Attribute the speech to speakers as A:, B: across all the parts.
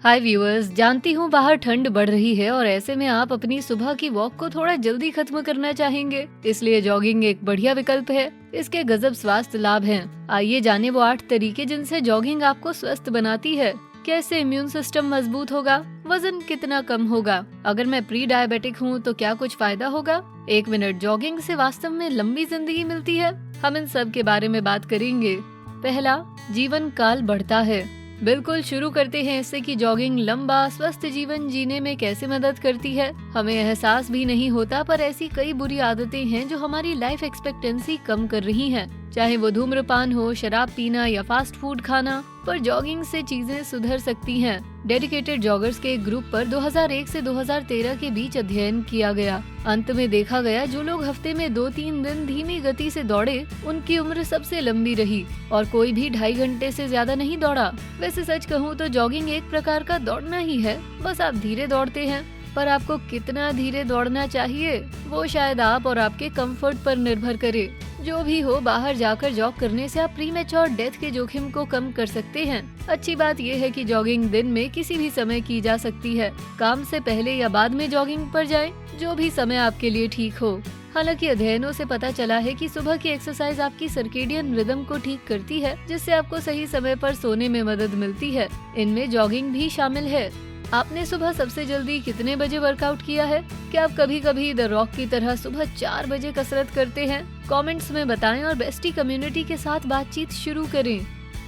A: हाय viewers, जानती हूँ बाहर ठंड बढ़ रही है और ऐसे में आप अपनी सुबह की वॉक को थोड़ा जल्दी खत्म करना चाहेंगे, इसलिए जॉगिंग एक बढ़िया विकल्प है। इसके गजब स्वास्थ्य लाभ हैं। आइए जाने वो 8 तरीके जिनसे जॉगिंग आपको स्वस्थ बनाती है। कैसे इम्यून सिस्टम मजबूत होगा, वजन कितना कम होगा, अगर मैं प्री डायबिटिक हूँ तो क्या कुछ फायदा होगा, 1 मिनट जॉगिंग से वास्तव में लंबी जिंदगी मिलती है। हम इन सब के बारे में बात करेंगे। पहला, जीवन काल बढ़ता है। बिल्कुल शुरू करते हैं इससे कि जॉगिंग लंबा स्वस्थ जीवन जीने में कैसे मदद करती है। हमें एहसास भी नहीं होता, पर ऐसी कई बुरी आदतें हैं जो हमारी लाइफ एक्सपेक्टेंसी कम कर रही हैं। चाहे वो धूम्रपान हो, शराब पीना या फास्ट फूड खाना, पर जॉगिंग से चीजें सुधर सकती हैं। डेडिकेटेड जॉगर्स के एक ग्रुप पर 2001 से 2013 के बीच अध्ययन किया गया। अंत में देखा गया जो लोग हफ्ते में 2-3 दिन धीमी गति से दौड़े, उनकी उम्र सबसे लंबी रही और कोई भी 2.5 घंटे से ज्यादा नहीं दौड़ा। वैसे सच कहूँ तो जॉगिंग एक प्रकार का दौड़ना ही है, बस आप धीरे दौड़ते हैं। पर आपको कितना धीरे दौड़ना चाहिए वो शायद आप और आपके कंफर्ट पर निर्भर करे। जो भी हो, बाहर जाकर जॉग करने से आप प्रीमेच्योर डेथ के जोखिम को कम कर सकते हैं। अच्छी बात यह है कि जॉगिंग दिन में किसी भी समय की जा सकती है। काम से पहले या बाद में जॉगिंग पर जाएं, जो भी समय आपके लिए ठीक हो। हालांकि अध्ययनों से पता चला है कि सुबह की एक्सरसाइज आपकी सर्केडियन रिदम को ठीक करती है, जिससे आपको सही समय पर सोने में मदद मिलती है। इनमें जॉगिंग भी शामिल है। आपने सुबह सबसे जल्दी कितने बजे वर्कआउट किया है? क्या आप कभी कभी द रॉक की तरह सुबह 4 बजे कसरत करते हैं? कमेंट्स में बताएं और बेस्टी कम्युनिटी के साथ बातचीत शुरू करें।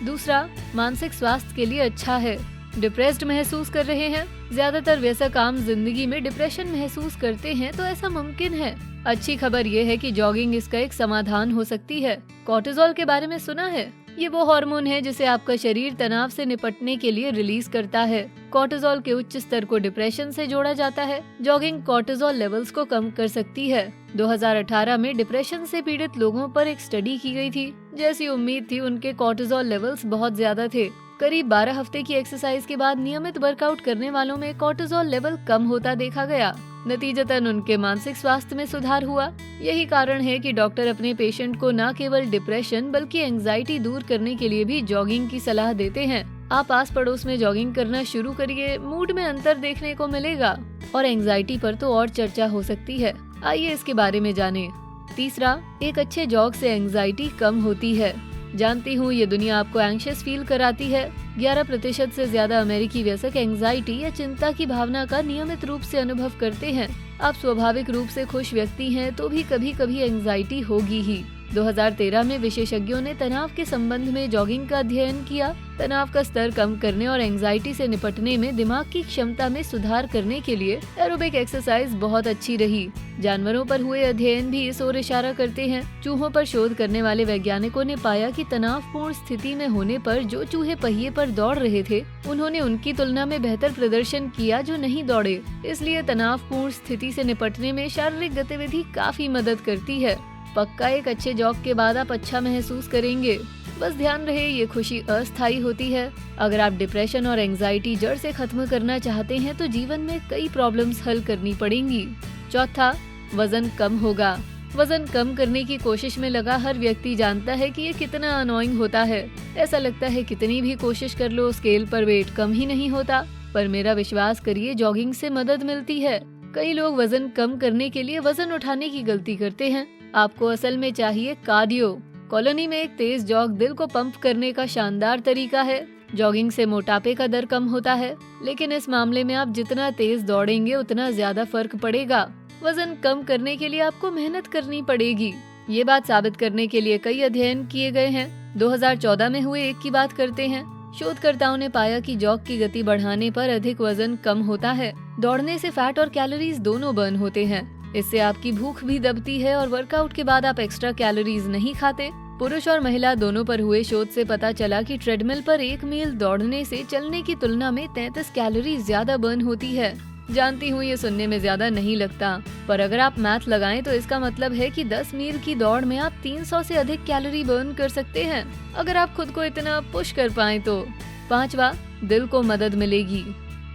A: दूसरा, मानसिक स्वास्थ्य के लिए अच्छा है। डिप्रेस्ड महसूस कर रहे हैं? ज्यादातर वयस्क आम जिंदगी में डिप्रेशन महसूस करते हैं, तो ऐसा मुमकिन है। अच्छी खबर ये है कि जॉगिंग इसका एक समाधान हो सकती है। कॉर्टिसोल के बारे में सुना है? ये वो हार्मोन है जिसे आपका शरीर तनाव से निपटने के लिए रिलीज करता है। कॉर्टिसोल के उच्च स्तर को डिप्रेशन से जोड़ा जाता है। जॉगिंग कॉर्टिसोल लेवल्स को कम कर सकती है। 2018 में डिप्रेशन से पीड़ित लोगों पर एक स्टडी की गई थी। जैसी उम्मीद थी, उनके कॉर्टिसोल लेवल्स बहुत ज्यादा थे। करीब 12 हफ्ते की एक्सरसाइज के बाद नियमित वर्कआउट करने वालों में कॉर्टिसोल लेवल कम होता देखा गया। नतीजतन उनके मानसिक स्वास्थ्य में सुधार हुआ। यही कारण है कि डॉक्टर अपने पेशेंट को न केवल डिप्रेशन बल्कि एंजाइटी दूर करने के लिए भी जॉगिंग की सलाह देते हैं। आप आस पड़ोस में जॉगिंग करना शुरू करिए, मूड में अंतर देखने को मिलेगा और एंजाइटी पर तो और चर्चा हो सकती है। आइए इसके बारे में जानें। तीसरा, एक अच्छे जॉग से एंजाइटी कम होती है। जानती हूँ ये दुनिया आपको एंग्शियस फील कराती है। 11% से ज्यादा अमेरिकी वयस्क एंजाइटी या चिंता की भावना का नियमित रूप से अनुभव करते हैं। आप स्वाभाविक रूप से खुश व्यक्ति हैं तो भी कभी कभी एंजाइटी होगी ही। 2013 में विशेषज्ञों ने तनाव के संबंध में जॉगिंग का अध्ययन किया। तनाव का स्तर कम करने और एंजाइटी से निपटने में दिमाग की क्षमता में सुधार करने के लिए एरोबिक एक्सरसाइज बहुत अच्छी रही। जानवरों पर हुए अध्ययन भी इस ओर इशारा करते हैं। चूहों पर शोध करने वाले वैज्ञानिकों ने पाया कि तनावपूर्ण स्थिति में होने पर जो चूहे पहिए पर दौड़ रहे थे, उन्होंने उनकी तुलना में बेहतर प्रदर्शन किया जो नहीं दौड़े। इसलिए तनावपूर्ण स्थिति से निपटने में शारीरिक गतिविधि काफी मदद करती है। पक्का एक अच्छे जॉग के बाद आप अच्छा महसूस करेंगे। बस ध्यान रहे, ये खुशी अस्थायी होती है। अगर आप डिप्रेशन और एंजाइटी जड़ से खत्म करना चाहते हैं तो जीवन में कई प्रॉब्लम्स हल करनी पड़ेंगी। चौथा, वजन कम होगा। वजन कम करने की कोशिश में लगा हर व्यक्ति जानता है कि ये कितना अनोइंग होता है। ऐसा लगता है कितनी भी कोशिश कर लो, स्केल पर वेट कम ही नहीं होता। पर मेरा विश्वास करिए, जॉगिंग से मदद मिलती है। कई लोग वजन कम करने के लिए वजन उठाने की गलती करते हैं। आपको असल में चाहिए कार्डियो। कॉलोनी में एक तेज जॉग दिल को पंप करने का शानदार तरीका है। जॉगिंग से मोटापे का दर कम होता है, लेकिन इस मामले में आप जितना तेज दौड़ेंगे उतना ज्यादा फर्क पड़ेगा। वजन कम करने के लिए आपको मेहनत करनी पड़ेगी। ये बात साबित करने के लिए कई अध्ययन किए गए हैं। 2014 में हुए एक की बात करते हैं। शोधकर्ताओं ने पाया कि जॉग की गति बढ़ाने पर अधिक वजन कम होता है। दौड़ने से फैट और कैलोरीज दोनों बर्न होते हैं। इससे आपकी भूख भी दबती है और वर्कआउट के बाद आप एक्स्ट्रा कैलोरीज नहीं खाते। पुरुष और महिला दोनों पर हुए शोध से पता चला कि ट्रेडमिल पर 1 मील दौड़ने से चलने की तुलना में 33 कैलोरीज ज्यादा बर्न होती है। जानती हूँ ये सुनने में ज्यादा नहीं लगता, पर अगर आप मैथ लगाएं तो इसका मतलब है कि 10 मील की दौड़ में आप 300 से अधिक कैलोरी बर्न कर सकते हैं, अगर आप खुद को इतना पुश कर पाएं तो। पांचवा, दिल को मदद मिलेगी।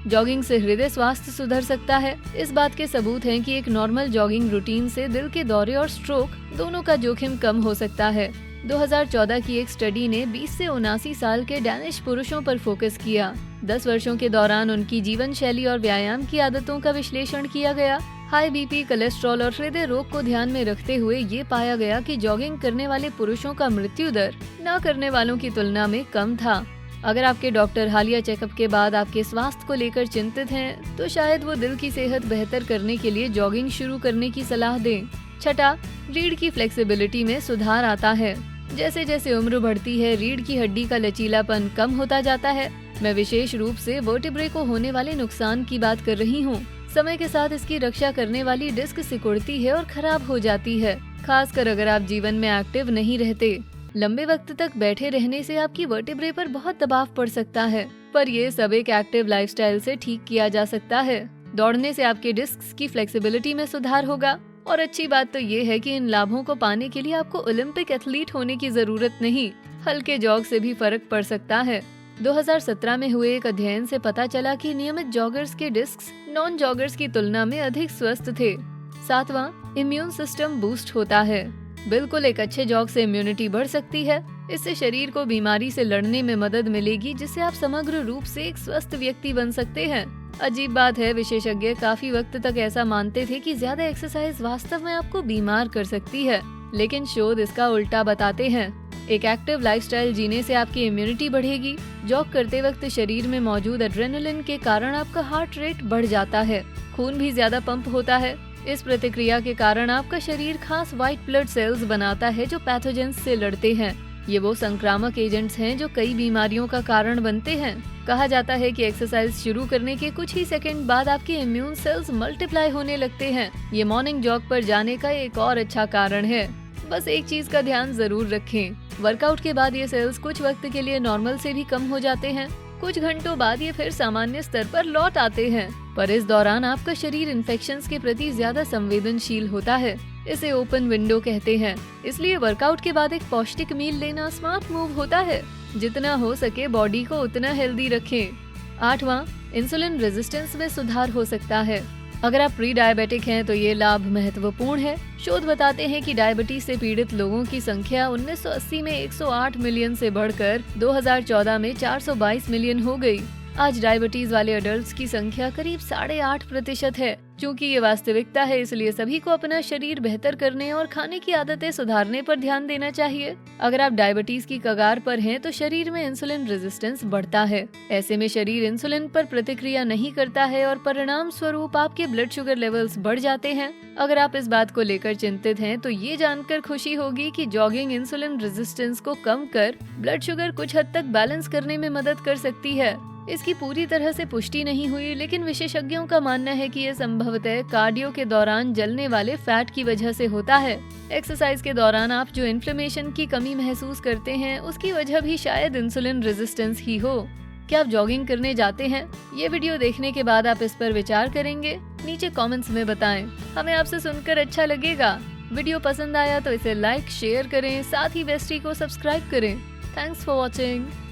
A: जॉगिंग से हृदय स्वास्थ्य सुधर सकता है। इस बात के सबूत हैं कि एक नॉर्मल जॉगिंग रूटीन से दिल के दौरे और स्ट्रोक दोनों का जोखिम कम हो सकता है। 2014 की एक स्टडी ने 20 से 79 साल के डैनिश पुरुषों पर फोकस किया। 10 वर्षों के दौरान उनकी जीवन शैली और व्यायाम की आदतों का विश्लेषण किया गया। हाई बीपी, कोलेस्ट्रॉल और हृदय रोग को ध्यान में रखते हुए ये पाया गया कि जॉगिंग करने वाले पुरुषों का मृत्यु दर न करने वालों की तुलना में कम था। अगर आपके डॉक्टर हालिया चेकअप के बाद आपके स्वास्थ्य को लेकर चिंतित हैं, तो शायद वो दिल की सेहत बेहतर करने के लिए जॉगिंग शुरू करने की सलाह दें। छठा, रीढ़ की फ्लेक्सिबिलिटी में सुधार आता है। जैसे जैसे उम्र बढ़ती है, रीढ़ की हड्डी का लचीलापन कम होता जाता है। मैं विशेष रूप से वर्टिब्रे को होने वाले नुकसान की बात कर रही हूँ। समय के साथ इसकी रक्षा करने वाली डिस्क सिकुड़ती है और खराब हो जाती है, खासकर अगर आप जीवन में एक्टिव नहीं रहते। लंबे वक्त तक बैठे रहने से आपकी वर्टिब्रे पर बहुत दबाव पड़ सकता है, पर ये सब एक एक्टिव लाइफस्टाइल से ठीक किया जा सकता है। दौड़ने से आपके डिस्क्स की फ्लेक्सिबिलिटी में सुधार होगा। और अच्छी बात तो ये है कि इन लाभों को पाने के लिए आपको ओलंपिक एथलीट होने की जरूरत नहीं, हल्के जॉग से भी फर्क पड़ सकता है। 2017 में हुए एक अध्ययन से पता चला कि नियमित जॉगर्स के डिस्क्स नॉन जॉगर्स की तुलना में अधिक स्वस्थ थे। सातवां, इम्यून सिस्टम बूस्ट होता है। बिल्कुल, एक अच्छे जॉग से इम्यूनिटी बढ़ सकती है। इससे शरीर को बीमारी से लड़ने में मदद मिलेगी, जिससे आप समग्र रूप से एक स्वस्थ व्यक्ति बन सकते हैं। अजीब बात है, विशेषज्ञ काफी वक्त तक ऐसा मानते थे कि ज्यादा एक्सरसाइज वास्तव में आपको बीमार कर सकती है, लेकिन शोध इसका उल्टा बताते हैं। एक एक्टिव लाइफस्टाइल जीने से आपकी इम्यूनिटी बढ़ेगी। जॉग करते वक्त शरीर में मौजूद एड्रेनलिन के कारण आपका हार्ट रेट बढ़ जाता है, खून भी ज्यादा पंप होता है। इस प्रतिक्रिया के कारण आपका शरीर खास व्हाइट ब्लड सेल्स बनाता है जो पैथोजेंस से लड़ते हैं। ये वो संक्रामक एजेंट्स हैं जो कई बीमारियों का कारण बनते हैं। कहा जाता है कि एक्सरसाइज शुरू करने के कुछ ही सेकंड बाद आपके इम्यून सेल्स मल्टीप्लाई होने लगते हैं। ये मॉर्निंग जॉग पर जाने का एक और अच्छा कारण है। बस एक चीज का ध्यान जरूर रखें, वर्कआउट के बाद ये सेल्स कुछ वक्त के लिए नॉर्मल से भी कम हो जाते हैं। कुछ घंटों बाद ये फिर सामान्य स्तर पर लौट आते हैं, पर इस दौरान आपका शरीर इन्फेक्शंस के प्रति ज्यादा संवेदनशील होता है। इसे ओपन विंडो कहते हैं। इसलिए वर्कआउट के बाद एक पौष्टिक मील लेना स्मार्ट मूव होता है। जितना हो सके बॉडी को उतना हेल्दी रखें। आठवां, इंसुलिन रेजिस्टेंस में सुधार हो सकता है। अगर आप प्री डायबिटिक हैं तो ये लाभ महत्वपूर्ण है। शोध बताते हैं कि डायबिटीज से पीड़ित लोगों की संख्या 1980 में 108 मिलियन से बढ़कर 2014 में 422 मिलियन हो गई। आज डायबिटीज वाले अडल्ट्स की संख्या करीब 8.5% है। क्योंकि ये वास्तविकता है, इसलिए सभी को अपना शरीर बेहतर करने और खाने की आदतें सुधारने पर ध्यान देना चाहिए। अगर आप डायबिटीज की कगार पर हैं तो शरीर में इंसुलिन रेजिस्टेंस बढ़ता है। ऐसे में शरीर इंसुलिन पर प्रतिक्रिया नहीं करता है और परिणाम स्वरूप आपके ब्लड शुगर लेवल्स बढ़ जाते हैं। अगर आप इस बात को लेकर चिंतित हैं तो ये जानकर खुशी होगी कि जॉगिंग इंसुलिन रेजिस्टेंस को कम कर ब्लड शुगर कुछ हद तक बैलेंस करने में मदद कर सकती है। इसकी पूरी तरह से पुष्टि नहीं हुई, लेकिन विशेषज्ञों का मानना है कि ये संभवतः कार्डियो के दौरान जलने वाले फैट की वजह से होता है। एक्सरसाइज के दौरान आप जो इन्फ्लेमेशन की कमी महसूस करते हैं, उसकी वजह भी शायद इंसुलिन रेजिस्टेंस ही हो। क्या आप जॉगिंग करने जाते हैं? ये वीडियो देखने के बाद आप इस पर विचार करेंगे? नीचे कमेंट्स में बताएं। हमें आपसे सुनकर अच्छा लगेगा। वीडियो पसंद आया तो इसे लाइक, शेयर करें, साथ ही वेस्टी को सब्सक्राइब करें। Thanks for watching.